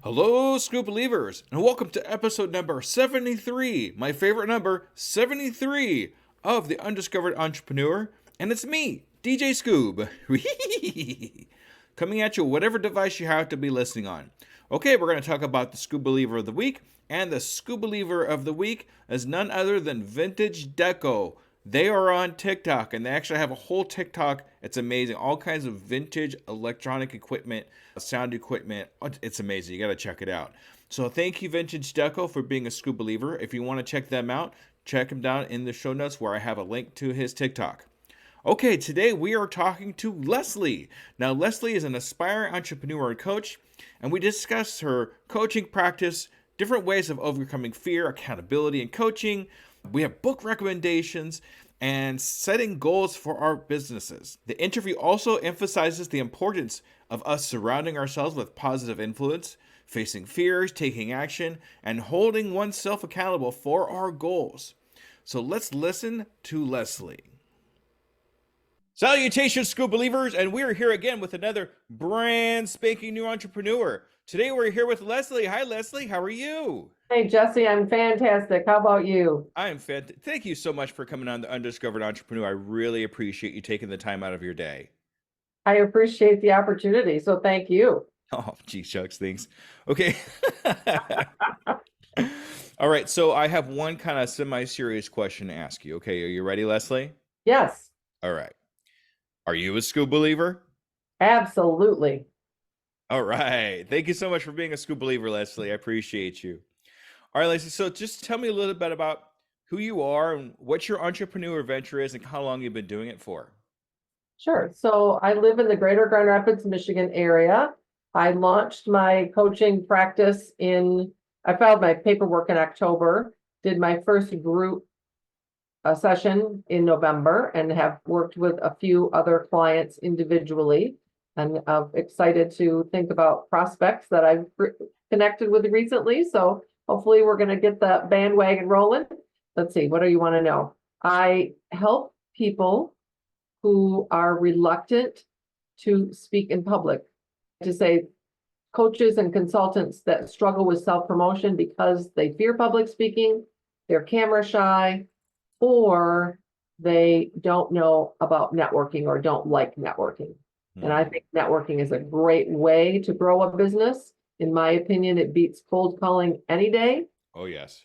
Hello, Scoop Believers, and welcome to episode number 73, my favorite number, 73, of The Undiscovered Entrepreneur. And it's me, DJ Scoob, coming at you whatever device you have to be listening on. Okay, we're going to talk about the Scoop Believer of the Week, and the Scoop Believer of the Week is none other than Vintage Deco. They are on TikTok, and they actually have a whole TikTok. It's amazing. All kinds of vintage electronic equipment, sound equipment. It's amazing. You got to check it out. So thank you, Vintage Deco, for being a Scoop Believer. If you want to check them out, check them down in the show notes where I have a link to his TikTok. Okay, today we are talking to Leslie. Now, Leslie is an aspiring entrepreneur and coach, and we discuss her coaching practice, different ways of overcoming fear, accountability, and coaching. We have book recommendations and setting goals for our businesses. The interview also emphasizes the importance of us surrounding ourselves with positive influence, facing fears, taking action, and holding oneself accountable for our goals. So let's listen to Leslie. Salutations, Scoop Believers, and we are here again with another brand spanking new entrepreneur. Today we're here with Leslie. Hi, Leslie. How are you? Hey, Jesse, I'm fantastic. How about you? I am fantastic. Thank you so much for coming on the Undiscovered Entrepreneur. I really appreciate you taking the time out of your day. I appreciate the opportunity, so thank you. Oh, gee shucks, thanks. Okay. All right. So I have one kind of semi-serious question to ask you. Okay. Are you ready, Leslie? Yes, All right. Are you a Scoop Believer? absolutely. All right. Thank you so much for being a Scoop Believer, Leslie. I appreciate you. All right, Leslie. So just tell me a little bit about who you are and what your entrepreneur venture is and how long you've been doing it for. Sure. So I live in the greater Grand Rapids, Michigan area. I launched my coaching practice I filed my paperwork in October, did my first group session in November, and have worked with a few other clients individually. And I'm excited to think about prospects that I've connected with recently. So hopefully we're going to get the bandwagon rolling. Let's see, what do you want to know? I help people who are reluctant to speak in public, to say coaches and consultants that struggle with self-promotion because they fear public speaking, they're camera shy, or they don't know about networking or don't like networking. And I think networking is a great way to grow a business. In my opinion, it beats cold calling any day. Oh, yes.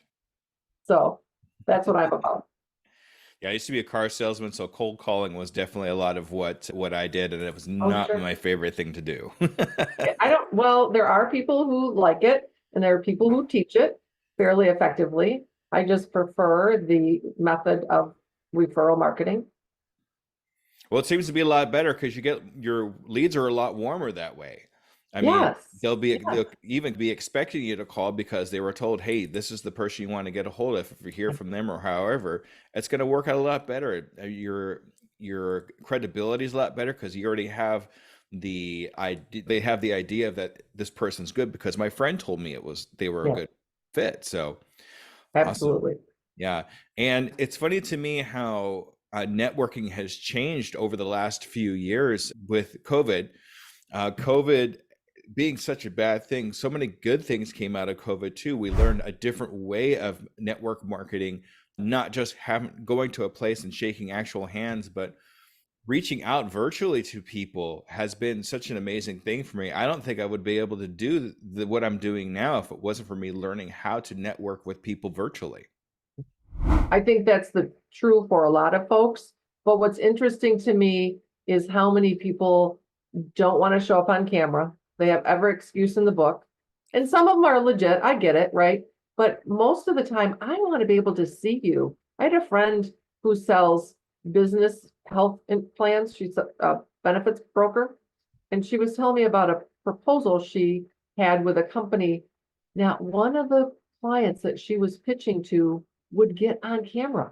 So that's what I'm about. Yeah, I used to be a car salesman, so cold calling was definitely a lot of what I did, and it was Oh, not sure. my favorite thing to do. Well, there are people who like it, and there are people who teach it fairly effectively. I just prefer the method of referral marketing. Well, it seems to be a lot better because your leads are a lot warmer that way. I mean, Yes. they'll even be expecting you to call because they were told, hey, this is the person you want to get a hold of. If you hear from them or however, it's going to work out a lot better. Your credibility is a lot better because you already have the idea. They have the idea that this person's good because my friend told me they were a Yeah, good fit. So awesome. absolutely. Yeah. And it's funny to me how networking has changed over the last few years with COVID. COVID being such a bad thing, so many good things came out of COVID too. We learned a different way of network marketing, not just going to a place and shaking actual hands, but reaching out virtually to people has been such an amazing thing for me. I don't think I would be able to do what I'm doing now if it wasn't for me learning how to network with people virtually. I think that's true for a lot of folks. But what's interesting to me is how many people don't want to show up on camera. They have every excuse in the book. And some of them are legit. I get it, right? But most of the time, I want to be able to see you. I had a friend who sells business health plans. She's a benefits broker. And she was telling me about a proposal she had with a company. Now, one of the clients that she was pitching to would get on camera.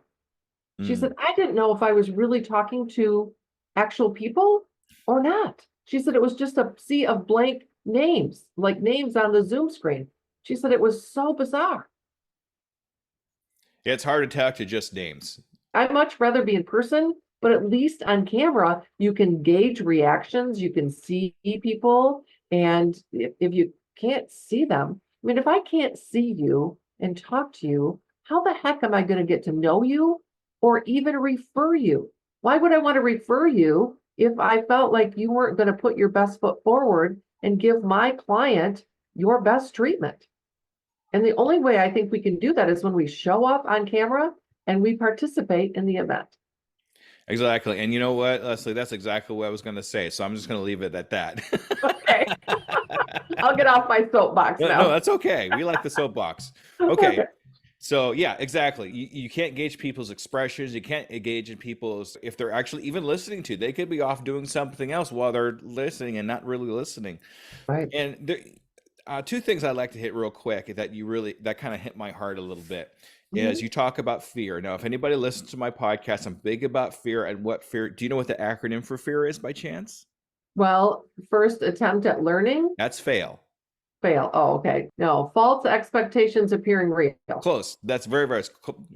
She Mm. said, I didn't know if I was really talking to actual people or not. She said it was just a sea of blank names, like names on the Zoom screen. She said it was so bizarre. Yeah, it's hard to talk to just names. I'd much rather be in person, but at least on camera, you can gauge reactions, you can see people. And if you can't see them. I mean, if I can't see you and talk to you, how the heck am I going to get to know you or even refer you? Why would I want to refer you if I felt like you weren't going to put your best foot forward and give my client your best treatment? And the only way I think we can do that is when we show up on camera and we participate in the event. Exactly. And you know what, Leslie, that's exactly what I was going to say. So I'm just going to leave it at that. Okay, I'll get off my soapbox No, no, now. that's okay. We like the soapbox. Okay. Okay. So yeah, exactly. You can't gauge people's expressions. You can't gauge in people's, if they're actually even listening to. They could be off doing something else while they're listening and not really listening. Right. And there, two things I'd like to hit real quick that kind of hit my heart a little bit is Mhm. you talk about fear. Now, if anybody listens to my podcast, I'm big about fear and what fear. Do you know what the acronym for fear is by chance? Well, first attempt at learning, That's fail. fail. Oh, okay. No, false expectations appearing real. Close. That's very, very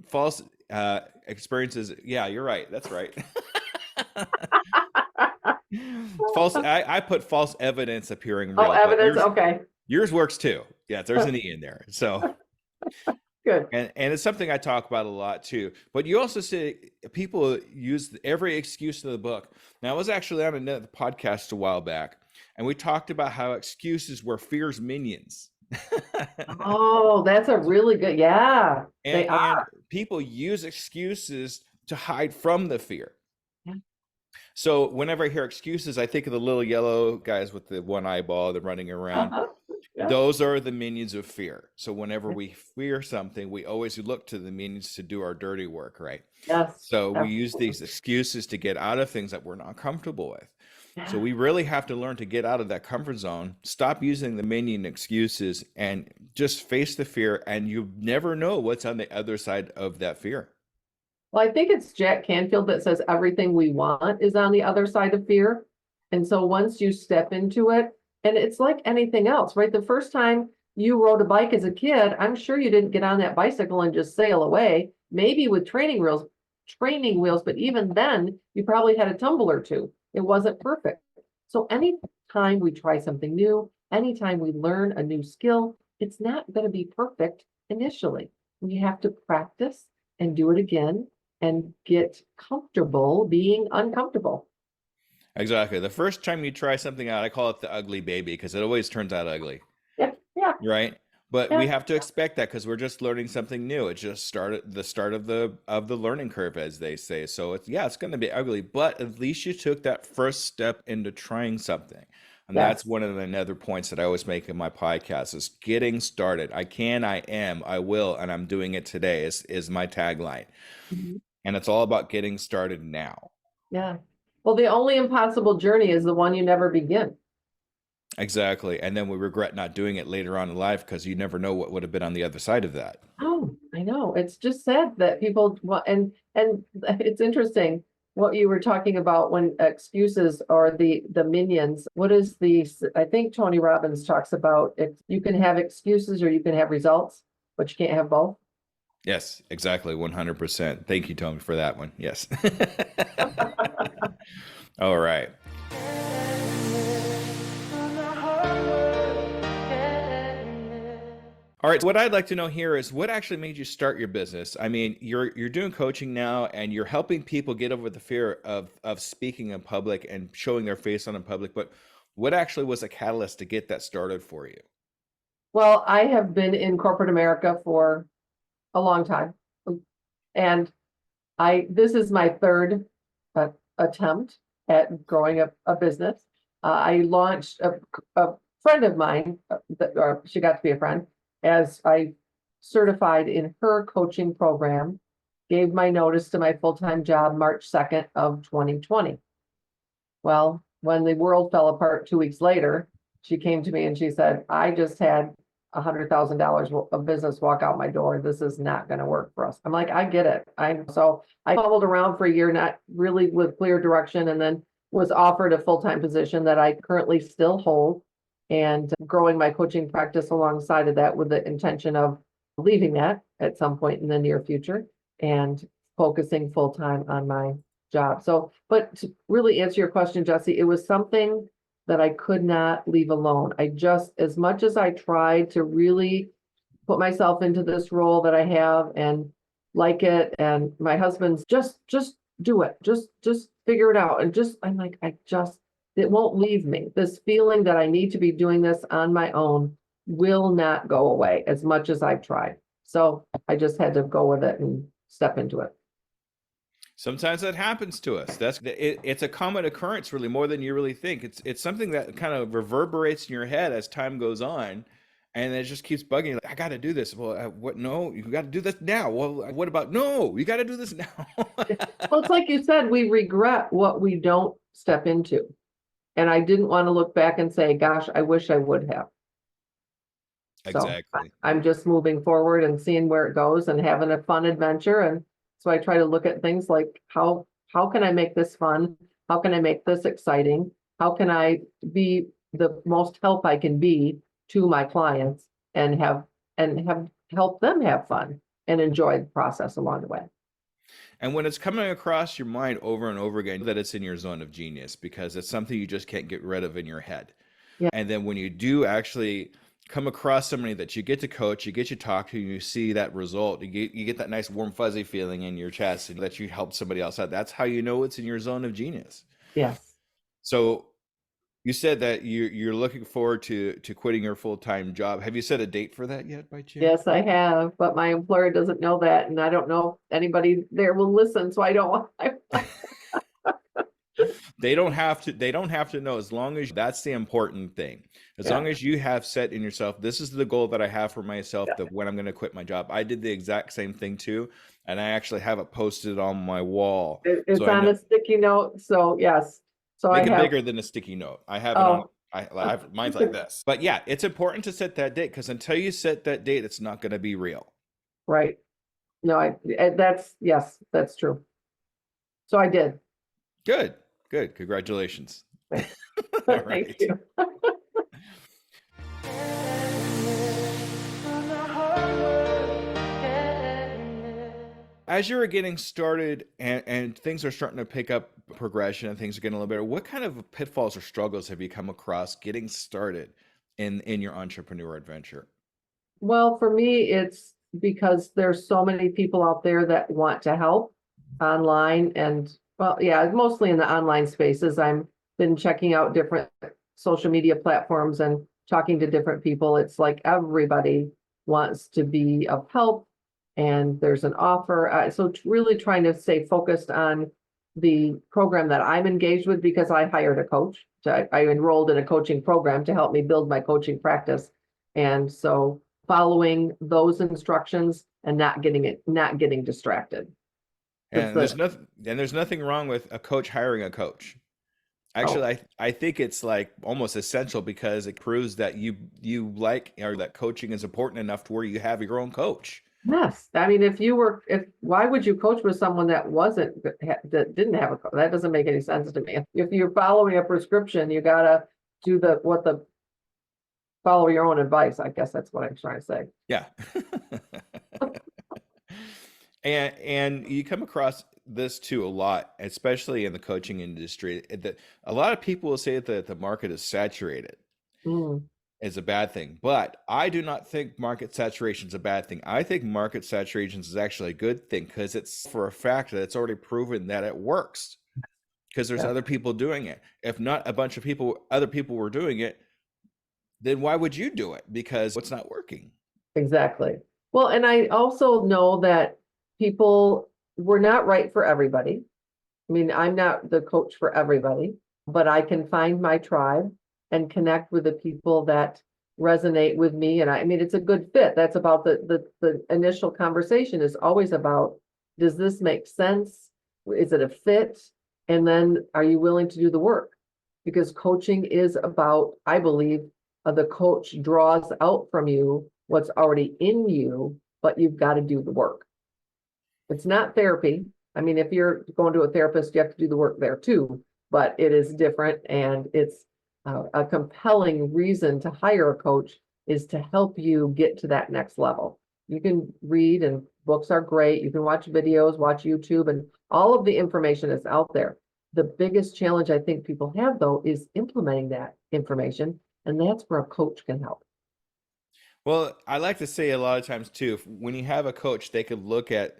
false experiences. Yeah, you're right. That's right. False. I put false evidence appearing Oh, real, but evidence. Okay, yours works too. Yeah, there's an E in there. So good. and it's something I talk about a lot too. But you also say people use every excuse in the book. Now I was actually on another podcast a while back, and we talked about how excuses were fear's minions. Oh, that's a really good. Yeah, they And are. people use excuses to hide from the fear. Yeah. So whenever I hear excuses, I think of the little yellow guys with the one eyeball, they're running around. Uh-huh. Yeah. Those are the minions of fear. So whenever we fear something, we always look to the minions to do our dirty work, right? Yes. So we use Absolutely. these excuses to get out of things that we're not comfortable with. So Yeah. we really have to learn to get out of that comfort zone, stop using the minion excuses, and just face the fear. And you never know what's on the other side of that fear. Well, I think it's Jack Canfield that says everything we want is on the other side of fear. And so once you step into it, and it's like anything else, right? The first time you rode a bike as a kid, I'm sure you didn't get on that bicycle and just sail away. Maybe with training wheels, but even then, you probably had a tumble or two. It wasn't perfect. So anytime we try something new, anytime we learn a new skill, it's not going to be perfect initially. We have to practice and do it again and get comfortable being uncomfortable. Exactly. The first time you try something out, I call it the ugly baby because it always turns out ugly, Yeah, yeah, right? But we yeah, have to expect that because we're just learning something new. It's just the start of the learning curve, as they say. So it's going to be ugly, but at least you took that first step into trying something. And that's yes. one of the other points that I always make in my podcast is getting started. I can, I am, I will, and I'm doing it today is my tagline. Mhm. And it's all about getting started now. Yeah. Well, the only impossible journey is the one you never begin. Exactly. And then we regret not doing it later on in life because you never know what would have been on the other side of that. Oh, I know. It's just sad that people want, and it's interesting what you were talking about when excuses are the minions. What is I think Tony Robbins talks about it. You can have excuses or you can have results, but you can't have both. Yes, exactly. 100%. Thank you, Tony, for that one. Yes. All right. All right. So what I'd like to know here is what actually made you start your business? I mean, you're doing coaching now and you're helping people get over the fear of speaking in public and showing their face on in public, but what actually was a catalyst to get that started for you? Well, I have been in corporate America for a long time. And this is my third attempt at growing a business. I launched a friend of mine, or she got to be a friend, as I certified in her coaching program, gave my notice to my full-time job March 2nd of 2020. Well, when the world fell apart 2 weeks later, she came to me and she said, I just had $100,000 of business walk out my door. This is not going to work for us. I'm like, I get it. So I fumbled around for a year, not really with clear direction, and then was offered a full-time position that I currently still hold and growing my coaching practice alongside of that with the intention of leaving that at some point in the near future and focusing full-time on my job. So, but to really answer your question, Jesse, it was something that I could not leave alone. I just, as much as I tried to really put myself into this role that I have and like it, and my husband's just do it. Just figure it out. And just, I'm like, it won't leave me. This feeling that I need to be doing this on my own will not go away as much as I've tried. So I just had to go with it and step into it. Sometimes that happens to us. It's a common occurrence, really, more than you really think. It's something that kind of reverberates in your head as time goes on, and it just keeps bugging you. Like, I got to do this. Well, what? No, you got to do this now. Well, what about no? You got to do this now. Well, it's like you said, we regret what we don't step into. And I didn't want to look back and say, gosh, I wish I would have. So Exactly. I'm just moving forward and seeing where it goes and having a fun adventure. And so I try to look at things like how can I make this fun? How can I make this exciting? How can I be the most help I can be to my clients and have help them have fun and enjoy the process along the way. And when it's coming across your mind over and over again, that it's in your zone of genius because it's something you just can't get rid of in your head. Yeah. And then when you do actually come across somebody that you get to coach, you get to talk to, you see that result, you get that nice warm fuzzy feeling in your chest and that you helped somebody else out. That's how you know it's in your zone of genius. Yes. So you said that you're looking forward to quitting your full-time job. Have you set a date for that yet by chance? Yes, I have, but my employer doesn't know that, and I don't know if anybody there will listen, so I don't want. They don't have to know, as long as that's the important thing. As Yeah. long as you have set in yourself, this is the goal that I have for myself, Yeah. that when I'm going to quit my job. I did the exact same thing too, and I actually have it posted on my wall. It's So I on know, a sticky note, so yes. So I make it have, bigger than a sticky note. I have it on, oh, mine's like this. But yeah, it's important to set that date because until you set that date, it's not going to be real. right. No, yes, that's true. So I did. Good, good. Congratulations. Thanks. All Thank right. you. As you're getting started and things are starting to pick up progression and things are getting a little better, what kind of pitfalls or struggles have you come across getting started in your entrepreneur adventure? Well, for me, it's because there's so many people out there that want to help online and, well, yeah, mostly in the online spaces. I'm been checking out different social media platforms and talking to different people. It's like everybody wants to be of help and there's an offer. So really trying to stay focused on the program that I'm engaged with because I hired a coach. I enrolled in a coaching program to help me build my coaching practice. And so following those instructions and not getting distracted. Because There's nothing wrong with a coach hiring a coach. oh, Actually, I think it's like almost essential because it proves that you like, or that coaching is important enough to where you have your own coach. yes, I mean, if why would you coach with someone that that didn't have that doesn't make any sense to me. If you're following a prescription, you gotta do follow your own advice. I guess that's what I'm trying to say. Yeah. And you come across this too a lot, especially in the coaching industry, that a lot of people will say that the market is saturated. Mm, Is a bad thing, but I do not think market saturation is a bad thing. I think market saturation is actually a good thing because it's for a fact that it's already proven that it works because there's yeah, other people doing it. If not a bunch of other people were doing it, then why would you do it? Because what's not working? exactly. Well, and I also know that people were not right for everybody. I mean, I'm not the coach for everybody, but I can find my tribe and connect with the people that resonate with me. And I mean, it's a good fit. That's about the initial conversation is always about, does this make sense? Is it a fit? And then are you willing to do the work? Because coaching is about, I believe, the coach draws out from you what's already in you, but you've got to do the work. It's not therapy. I mean, if you're going to a therapist, you have to do the work there too, but it is different and it's a compelling reason to hire a coach is to help you get to that next level. You can read and books are great. You can watch videos, watch YouTube, and all of the information is out there. the biggest challenge I think people have though is implementing that information, and that's where a coach can help. Well, I like to say a lot of times too, when you have a coach, they could look at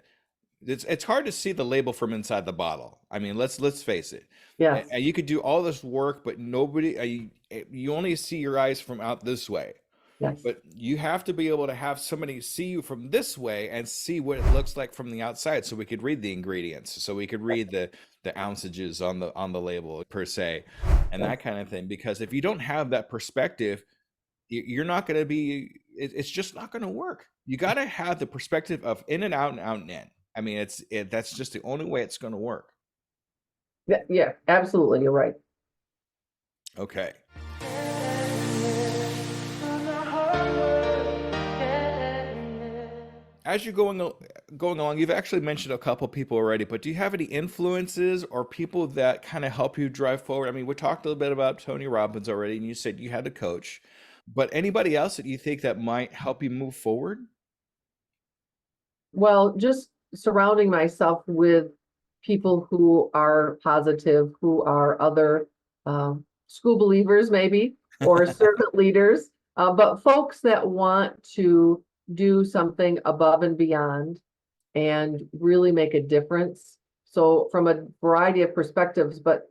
it's hard to see the label from inside the bottle. I mean, let's face it. Yes, You could do all this work, but nobody you only see your eyes from out this way. yes, But you have to be able to have somebody see you from this way and see what it looks like from the outside, so we could read the ingredients, so we could read the ounceages on the label per se, and yes. that kind of thing. Because if you don't have that perspective, you're not going to be. It's just not going to work. You got to have the perspective of in and out and out and in. I mean, that's just the only way it's going to work. Yeah, yeah, absolutely, you're right. Okay. As you're going along, you've actually mentioned a couple people already, but do you have any influences or people that kind of help you drive forward? I mean, we talked a little bit about Tony Robbins already, and you said you had a coach, but anybody else that you think that might help you move forward? Well, just surrounding myself with people who are positive, who are other school believers, maybe, or servant leaders, but folks that want to do something above and beyond and really make a difference. So, from a variety of perspectives, but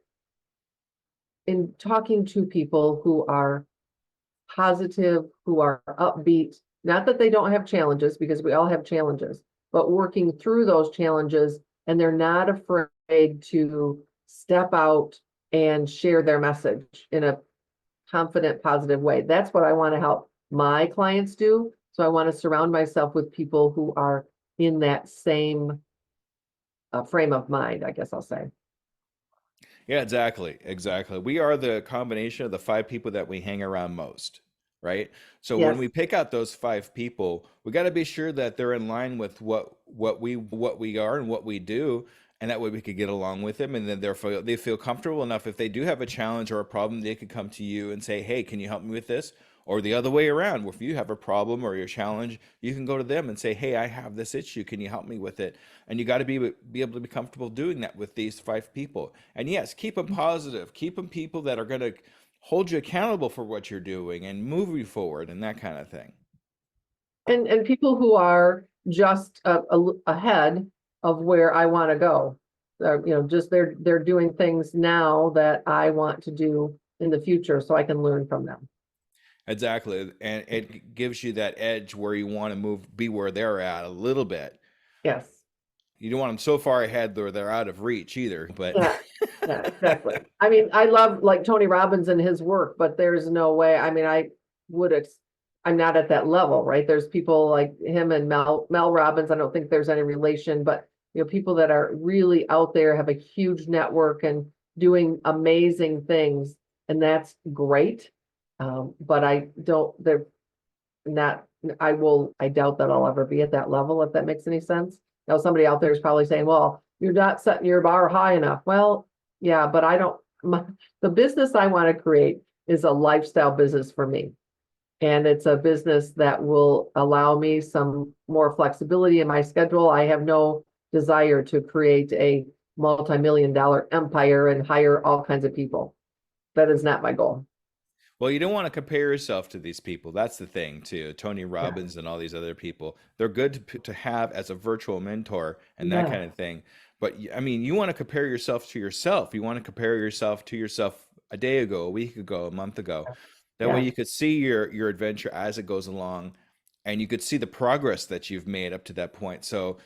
in talking to people who are positive, who are upbeat, not that they don't have challenges, because we all have challenges, but working through those challenges, and they're not afraid to step out and share their message in a confident, positive way. That's what I want to help my clients do. So I want to surround myself with people who are in that same frame of mind, I guess I'll say. Yeah, exactly. Exactly. We are the combination of the five people that we hang around most, right? So when Yes. we pick out those five people, we got to be sure that they're in line with what we are and what we do, and that way we could get along with them, and then they feel comfortable enough if they do have a challenge or a problem, they could come to you and say, "Hey, can you help me with this?" Or the other way around, if you have a problem or your challenge, you can go to them and say, "Hey, I have this issue. Can you help me with it?" And you got to be able to be comfortable doing that with these five people. And yes, keep them positive. Keep them people that are going to hold you accountable for what you're doing and move you forward and that kind of thing. And people who are just ahead of where I want to go. Just they're doing things now that I want to do in the future, so I can learn from them. Exactly. And it gives you that edge where you want to be where they're at a little bit. Yes. You don't want them so far ahead where they're out of reach either. But Yeah. Yeah, exactly. I mean, I love like Tony Robbins and his work, but there's no way. I mean, would ex I'm not at that level, right? There's people like him and Mel Robbins. I don't think there's any relation, but people that are really out there, have a huge network and doing amazing things, and that's great. But I don't, they're not, I doubt that I'll ever be at that level, if that makes any sense. Now, somebody out there is probably saying, well, you're not setting your bar high enough. Well, yeah, but I don't, the business I want to create is a lifestyle business for me. And it's a business that will allow me some more flexibility in my schedule. I have no desire to create a multi-million dollar empire and hire all kinds of people. That is not my goal. well, you don't want to compare yourself to these people. That's the thing, too. Tony Yeah. Robbins and all these other people. They're good to have as a virtual mentor and that Yeah. kind of thing. But I mean, you want to compare yourself to yourself. You want to compare yourself to yourself a day ago, a week ago, a month ago. That way Yeah. you could see your adventure as it goes along, and you could see the progress that you've made up to that point. So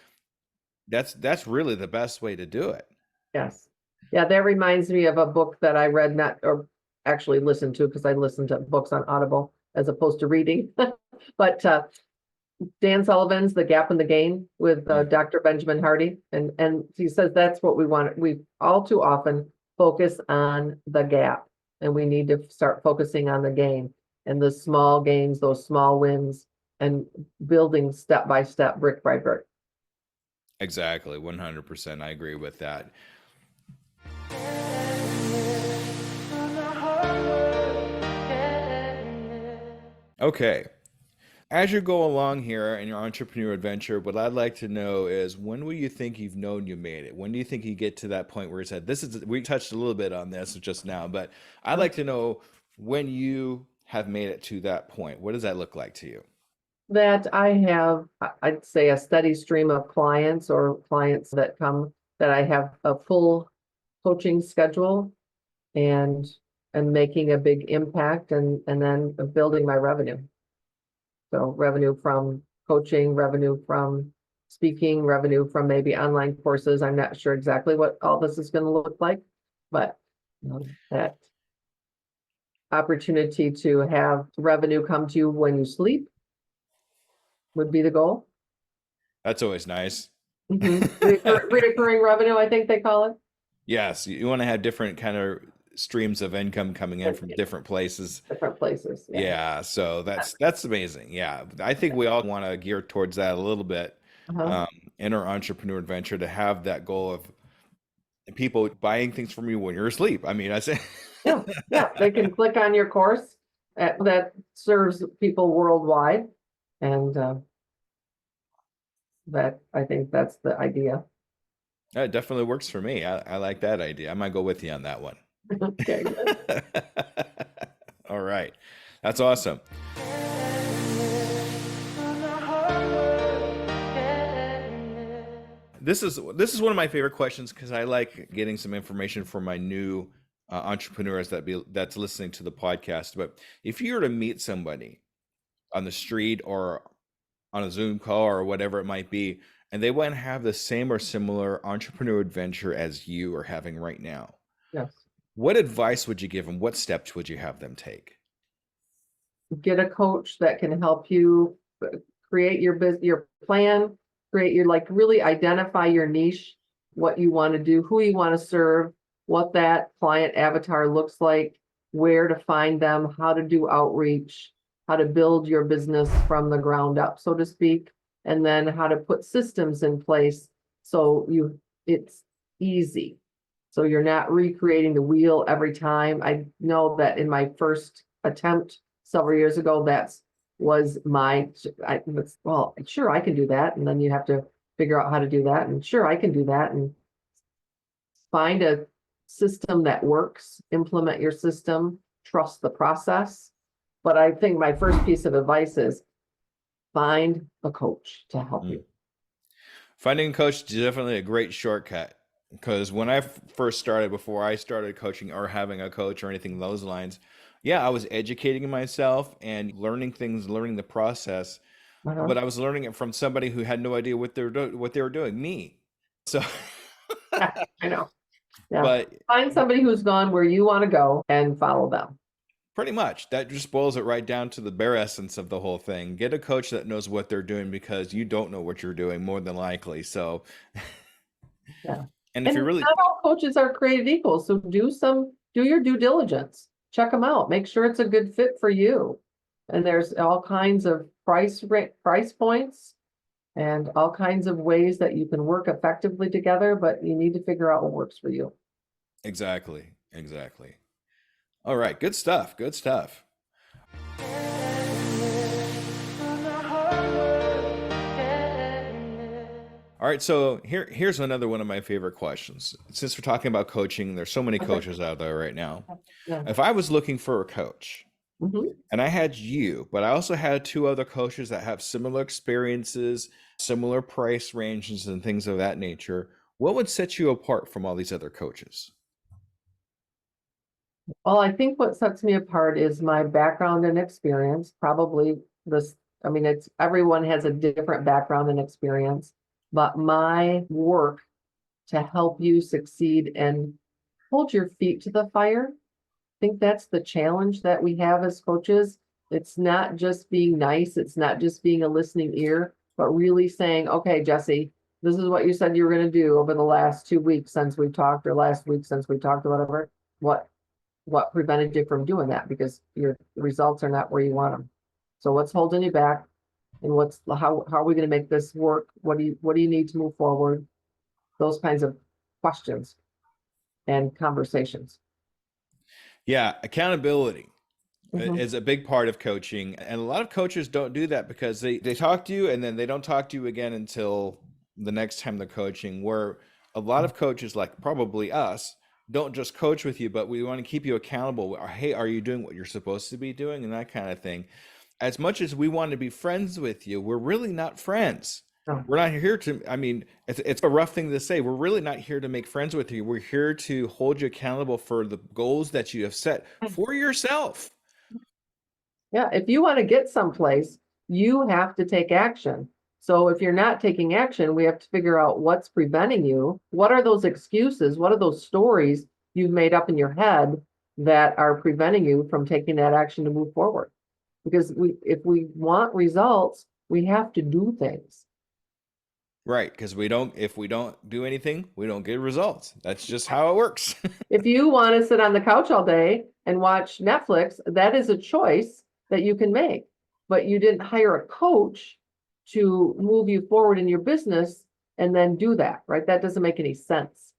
that's really the best way to do it. Yes. Yeah, that reminds me of a book that I read, not or actually listened to, because I listen to books on Audible as opposed to reading. But Dan Sullivan's The Gap and the Gain with Mm. Dr. Benjamin Hardy. And he says that's what we want. We all too often focus on the gap, and we need to start focusing on the gain and the small gains, those small wins, and building step by step, brick by brick. Exactly, 100%. I agree with that. Okay. As you go along here in your entrepreneur adventure, what I'd like to know is when will you think you've known you made it? When do you think you get to that point where you said, this is, we touched a little bit on this just now, but I'd like to know when you have made it to that point. What does that look like to you? That I have, I'd say, a steady stream of clients or clients that come, that I have a full coaching schedule and making a big impact, and then building my revenue. So revenue from coaching, revenue from speaking, revenue from maybe online courses. I'm not sure exactly what all this is going to look like, but that opportunity to have revenue come to you when you sleep would be the goal. That's always nice. Reoccurring revenue, I think they call it. Yes, you want to have different kind of streams of income coming in And from different places. different places, yeah. Yeah, so that's amazing. Yeah, I think we all want to gear towards that a little bit Uh-huh. um, in our entrepreneur adventure to have that goal of people buying things from you when you're asleep. I mean, I say, Yeah, yeah, they can click on your course that serves people worldwide. And that, I think that's the idea. that definitely works for me. I like that idea. I might go with you on that one. Okay, good. All right, that's awesome. This is one of my favorite questions because I like getting some information for my new entrepreneurs that's listening to the podcast. But if you were to meet somebody on the street or on a Zoom call or whatever it might be, and they want to have the same or similar entrepreneur adventure as you are having right now, Yes. what advice would you give them? What steps would you have them take? Get a coach that can help you create your plan, create your, like, really identify your niche, what you want to do, who you want to serve, what that client avatar looks like, where to find them, how to do outreach, how to build your business from the ground up, so to speak, and then how to put systems in place so it's easy. So you're not recreating the wheel every time. I know that in my first attempt several years ago, was well, sure, I can do that. And then you have to figure out how to do that. And sure, I can do that. And find a system that works, implement your system, trust the process. But I think my first piece of advice is find a coach to help Mm. you. Finding a coach is definitely a great shortcut because when I first started, before I started coaching or having a coach or anything along those lines, yeah, I was educating myself and learning things, learning the process, Uh-huh. but I was learning it from somebody who had no idea what they were doing, me. So, Yeah, I know. Yeah. but Find somebody who's gone where you want to go and follow them. pretty much that just boils it right down to the bare essence of the whole thing. Get a coach that knows what they're doing because you don't know what you're doing more than likely. So, Yeah. and if And you're really not all coaches are created equal. So do your due diligence. Check them out. Make sure it's a good fit for you. And there's all kinds of price points and all kinds of ways that you can work effectively together, but you need to figure out what works for you. exactly. All right, good stuff. Good stuff. All right, so here's another one of my favorite questions. Since we're talking about coaching, there's so many Okay. coaches out there right now. Yeah. If I was looking for a coach Mhm. and I had you, but I also had two other coaches that have similar experiences, similar price ranges, and things of that nature, what would set you apart from all these other coaches? Well, I think what sets me apart is my background and experience. Probably this, I mean, it's everyone has a different background and experience, but my work to help you succeed and hold your feet to the fire. I think that's the challenge that we have as coaches. It's not just being nice, it's not just being a listening ear, but really saying, okay, Jesse, this is what you said you were going to do over the last 2 weeks since we talked, or last week since we talked, or whatever. What prevented you from doing that? Because your results are not where you want them. So what's holding you back? And how are we going to make this work? What do you need to move forward? Those kinds of questions and conversations. Yeah, accountability. Mhm. is a big part of coaching. And a lot of coaches don't do that because they talk to you and then they don't talk to you again until the next time they're coaching. Where a lot of coaches, like probably us, don't just coach with you, but we want to keep you accountable. Hey, are you doing what you're supposed to be doing? And that kind of thing. As much as we want to be friends with you, we're really not friends. Oh, We're not here to, I mean, it's a rough thing to say. We're really not here to make friends with you. We're here to hold you accountable for the goals that you have set for yourself. yeah, if you want to get someplace, you have to take action. So if you're not taking action, we have to figure out what's preventing you. What are those excuses? What are those stories you've made up in your head that are preventing you from taking that action to move forward? Because if we want results, we have to do things. Right, because if we don't do anything, we don't get results. That's just how it works. If you want to sit on the couch all day and watch Netflix, that is a choice that you can make. But you didn't hire a coach to move you forward in your business and then do that, right? That doesn't make any sense.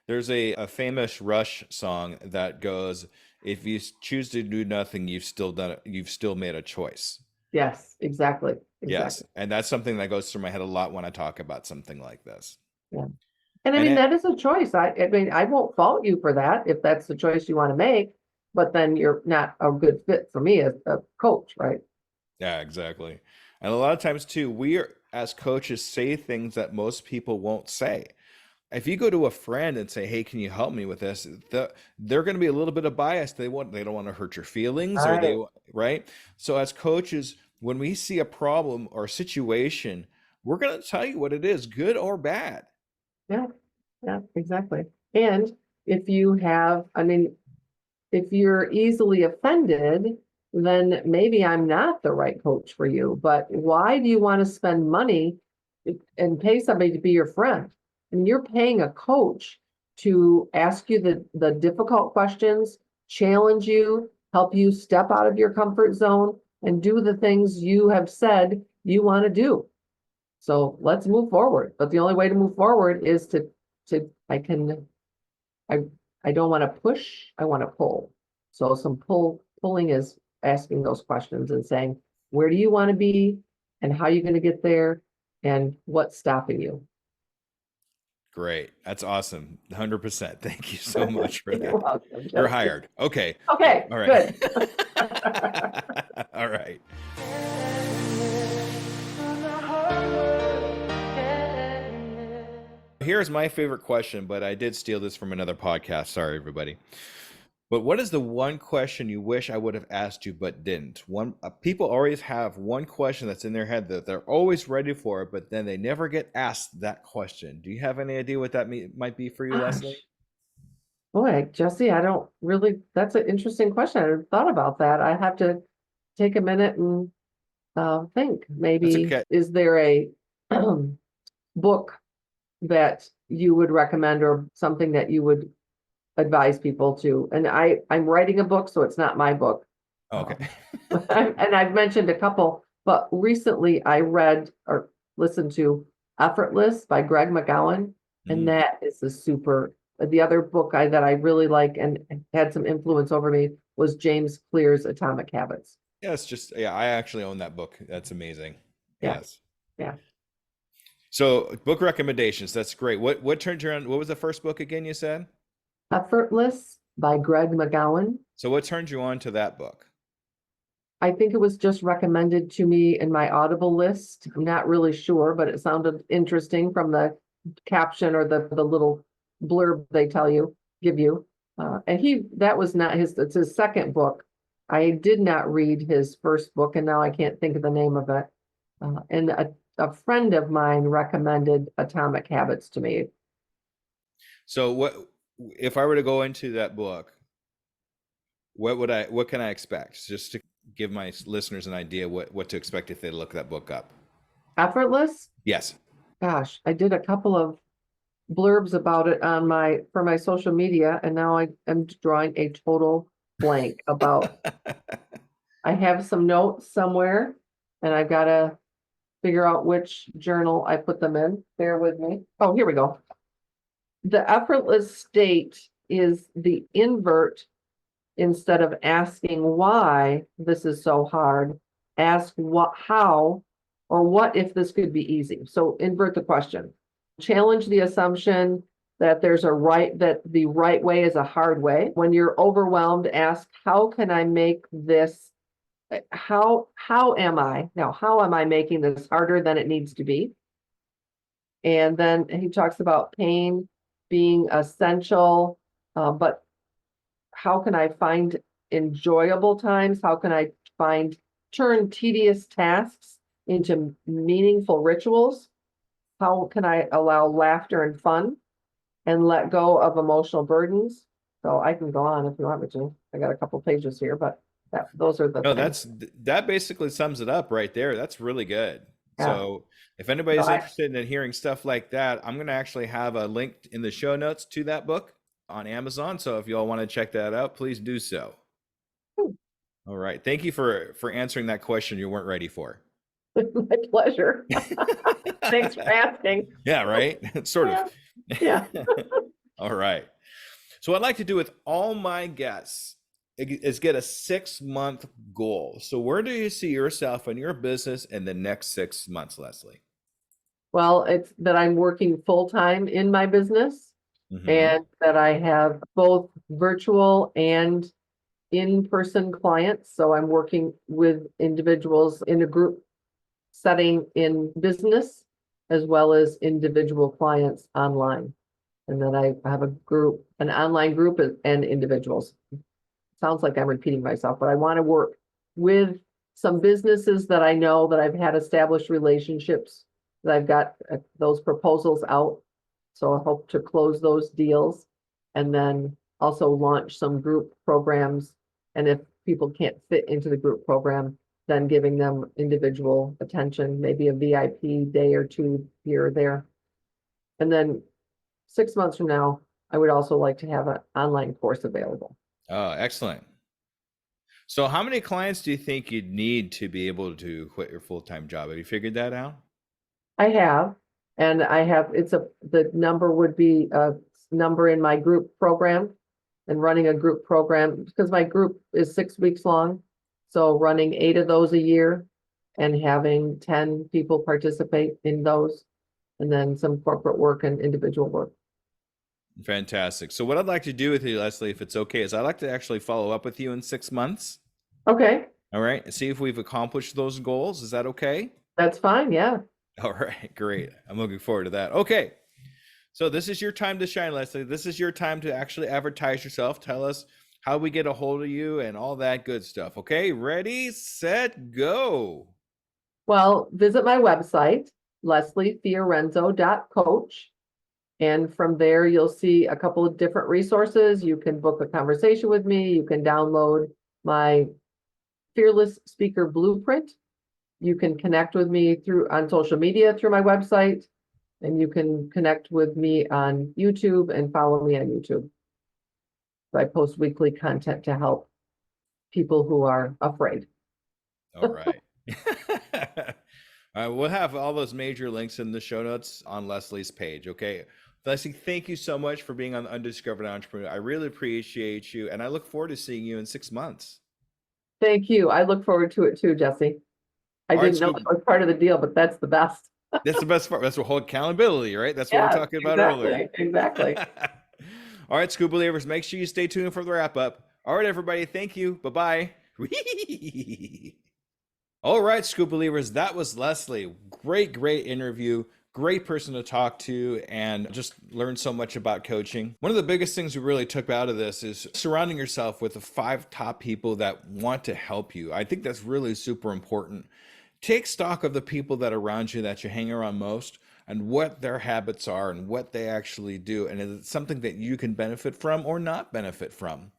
There's a famous Rush song that goes, "If you choose to do nothing, you've still done it. You've still made a choice." Yes, exactly. Yes, Exactly. and that's something that goes through my head a lot when I talk about something like this. Yeah. And I And mean, it, that is a choice. I mean, I won't fault you for that if that's the choice you want to make, but then you're not a good fit for me as a coach, right? yeah, exactly. And a lot of times too, we are, as coaches, say things that most people won't say. If you go to a friend and say, "Hey, can you help me with this?" They're going to be a little bit of bias. They don't want to hurt your feelings, All or right. right. So as coaches, when we see a problem or situation, we're going to tell you what it is, good or bad. Yeah, yeah, exactly. And if you have, I mean, if you're easily offended, then maybe I'm not the right coach for you. But why do you want to spend money and pay somebody to be your friend? And you're paying a coach to ask you the difficult questions, challenge you, help you step out of your comfort zone and do the things you have said you want to do. So let's move forward. But the only way to move forward is to I I don't want to push, I want to pull. So some pulling is asking those questions and saying, where do you want to be and how are you going to get there and what's stopping you? Great. That's awesome. 100%. Thank you so much for You're that. welcome, You're Jesse. hired. Okay. Okay, All right. good. All right. Here's my favorite question, but I did steal this from another podcast. Sorry, everybody. But what is the one question you wish I would have asked you but didn't? One people always have one question that's in their head that they're always ready for, but then they never get asked that question. Do you have any idea what that might be for you, Leslie? Gosh, boy, Jesse, I don't really, that's an interesting question. I hadn't thought about that. I have to take a minute and think. That's Maybe, okay. is there a book that you would recommend or something that you would advise people to? And I'm writing a book, so it's not my book. Okay. Um, and I've mentioned a couple, but recently I read or listened to Effortless by Greg McGowan, and Mm. that is a super. The other book that I really like and had some influence over me was James Clear's Atomic Habits. Yeah, it's just yeah, I actually own that book. That's amazing. Yeah, Yes. yeah. So book recommendations. That's great. What turned you on? What was the first book again you said? Effortless by Greg McGowan. So what turned you on to that book? I think it was just recommended to me in my Audible list. I'm not really sure, but it sounded interesting from the caption or the little blurb they tell you, give you. And that was not it's his second book. I did not read his first book, and now I can't think of the name of it. And a friend of mine recommended Atomic Habits to me. So what if I were to go into that book, what can I expect? Just to give my listeners an idea what to expect if they look that book up. Effortless? Yes. Gosh, I did a couple of blurbs about it on for my social media, and now I am drawing a total blank about. I have some notes somewhere, and I've got to figure out which journal I put them in. Bear with me. Oh, here we go. The effortless state is the invert. instead of asking why this is so hard, ask what, how, or what if this could be easy. So invert the question. Challenge the assumption that that the right way is a hard way. When you're overwhelmed, ask, how can I make this, how am I making this harder than it needs to be? And then he talks about pain being essential, but how can I find enjoyable times? How can I turn tedious tasks into meaningful rituals? How can I allow laughter and fun and let go of emotional burdens? So I can go on if you want me to. I got a couple pages here, but those are the No, things. that basically sums it up right there. That's really good. Yeah. So if So anybody's interested in hearing stuff like that, I'm going to actually have a link in the show notes to that book on Amazon. So if you all want to check that out, please do so. All right. Thank you for answering that question you weren't ready for. my pleasure. Thanks for asking. Yeah, right? Sort of. Yeah. Yeah. All right. So what I'd like to do with all my guests is get a 6-month goal. So where do you see yourself and your business in the next 6 months, Leslie? Well, it's that I'm working full-time in my business Mm-hmm. and that I have both virtual and in-person clients. So I'm working with individuals in a group setting in business as well as individual clients online. And then I have a group, an online group and individuals. Sounds like I'm repeating myself, but I want to work with some businesses that I know that I've had established relationships, that I've got those proposals out. So I hope to close those deals and then also launch some group programs. And if people can't fit into the group program, then giving them individual attention, maybe a VIP day or two here or there. And then 6 months from now, I would also like to have an online course available. Oh, excellent. So how many clients do you think you'd need to be able to quit your full-time job? Have you figured that out? I have, and the number would be a number in my group program and running a group program because my group is 6 weeks long. So running 8 of those a year and having 10 people participate in those and then some corporate work and individual work. Fantastic. So what I'd like to do with you, Leslie, if it's okay, is I'd like to actually follow up with you in 6 months. Okay, All right. And see if we've accomplished those goals. Is that okay? that's fine. Yeah. All right. Great. I'm looking forward to that. Okay. So this is your time to shine, Leslie. This is your time to actually advertise yourself. Tell us how we get a hold of you and all that good stuff. Okay. Ready, set, go. Well, visit my website, lesliefiorenzo.coach. And from there, you'll see a couple of different resources. You can book a conversation with me. You can download my Fearless Speaker Blueprint. You can connect with me on social media through my website. And you can connect with me on YouTube and follow me on YouTube. I post weekly content to help people who are afraid. All right. All right. We'll have all those major links in the show notes on Leslie's page. Okay. Leslie, thank you so much for being on the Undiscovered Entrepreneur. I really appreciate you, and I look forward to seeing you in 6 months. Thank you. I look forward to it too, Jesse. I All right, didn't know Scoop. that was part of the deal, but that's the best. That's the best part. That's what whole accountability, right? That's what we're Yeah, talking about earlier. exactly. All right, Scoop Believers, make sure you stay tuned for the wrap up. All right, everybody. Thank you. Bye bye. All right, Scoop Believers, that was Leslie. Great interview. Great person to talk to and just learn so much about coaching. One of the biggest things we really took out of this is surrounding yourself with the 5 top people that want to help you. I think that's really super important. Take stock of the people that are around you that you hang around most and what their habits are and what they actually do. And is it something that you can benefit from or not benefit from?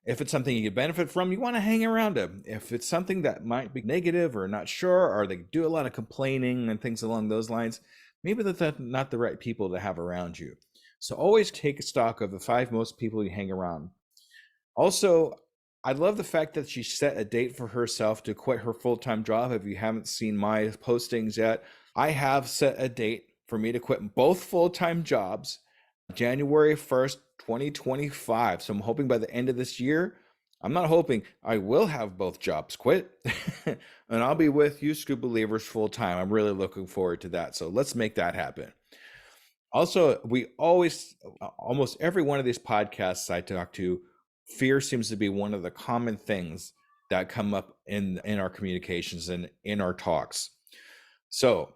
If it's something you can benefit from, you want to hang around them. If it's something that might be negative or not sure, or they do a lot of complaining and things along those lines, maybe that's not the right people to have around you. So always take stock of the 5 most people you hang around. Also, I love the fact that she set a date for herself to quit her full-time job. If you haven't seen my postings yet, I have set a date for me to quit both full-time jobs January 1st, 2025. So I'm hoping by the end of this year, I'm not hoping. I will have both jobs quit and I'll be with you, Scuba Believers, full time. I'm really looking forward to that. So let's make that happen. Also, we always, almost every one of these podcasts I talk to, fear seems to be one of the common things that come up in our communications and in our talks. So,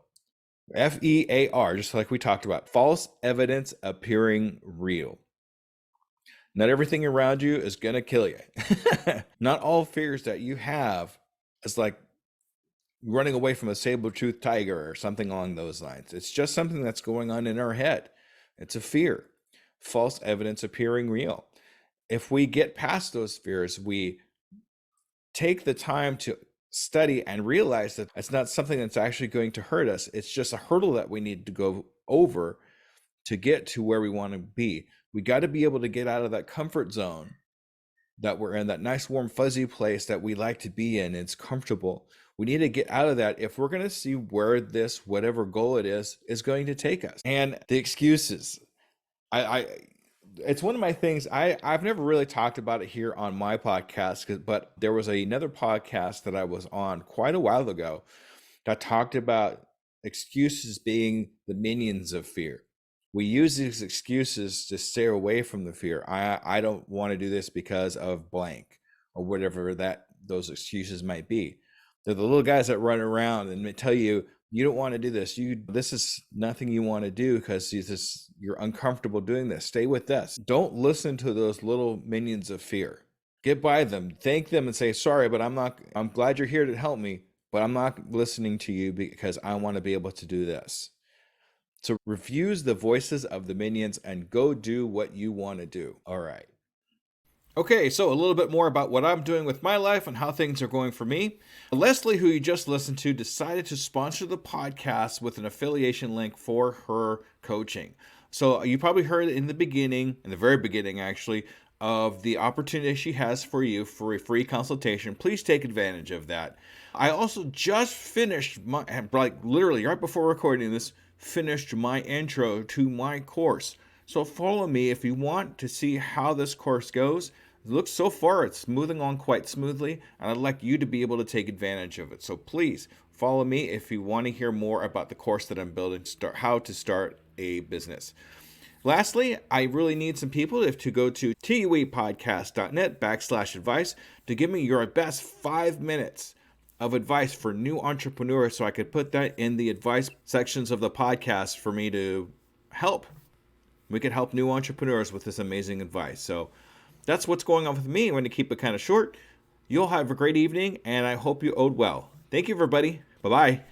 FEAR, just like we talked about, false evidence appearing real. Not everything around you is going to kill you. Not all fears that you have is like running away from a saber-toothed tiger or something along those lines. It's just something that's going on in our head. It's a fear. False evidence appearing real. If we get past those fears, we take the time to study and realize that it's not something that's actually going to hurt us. It's just a hurdle that we need to go over to get to where we want to be. We got to be able to get out of that comfort zone that we're in, that nice warm fuzzy place that we like to be in. It's comfortable. We need to get out of that if we're going to see where this whatever goal it is going to take us. And the excuses, I it's one of my things. I've never really talked about it here on my podcast, but there was another podcast that I was on quite a while ago that talked about excuses being the minions of fear. We use these excuses to stay away from the fear. I don't want to do this because of blank or whatever that those excuses might be. They're the little guys that run around and they tell you you don't want to do this. This is nothing you want to do because you're uncomfortable doing this. Stay with this. Don't listen to those little minions of fear. Get by them, thank them, and say sorry, but I'm not. I'm glad you're here to help me, but I'm not listening to you because I want to be able to do this. So refuse the voices of the minions and go do what you want to do. All right. Okay, so a little bit more about what I'm doing with my life and how things are going for me. Leslie, who you just listened to, decided to sponsor the podcast with an affiliation link for her coaching. So you probably heard in the beginning, in the very beginning actually, of the opportunity she has for you for a free consultation. Please take advantage of that. I also just finished like literally right before recording this, finished my intro to my course. So follow me if you want to see how this course goes. It looks so far, it's moving on quite smoothly, and I'd like you to be able to take advantage of it. So please follow me if you want to hear more about the course that I'm building, how to start a business. Lastly, I really need some people to go to tuepodcast.net/advice to give me your best 5 minutes of advice for new entrepreneurs so I could put that in the advice sections of the podcast for me to help. We could help new entrepreneurs with this amazing advice. So that's what's going on with me. I'm going to keep it kind of short. You'll have a great evening, and I hope you owed well. Thank you, everybody. Bye-bye.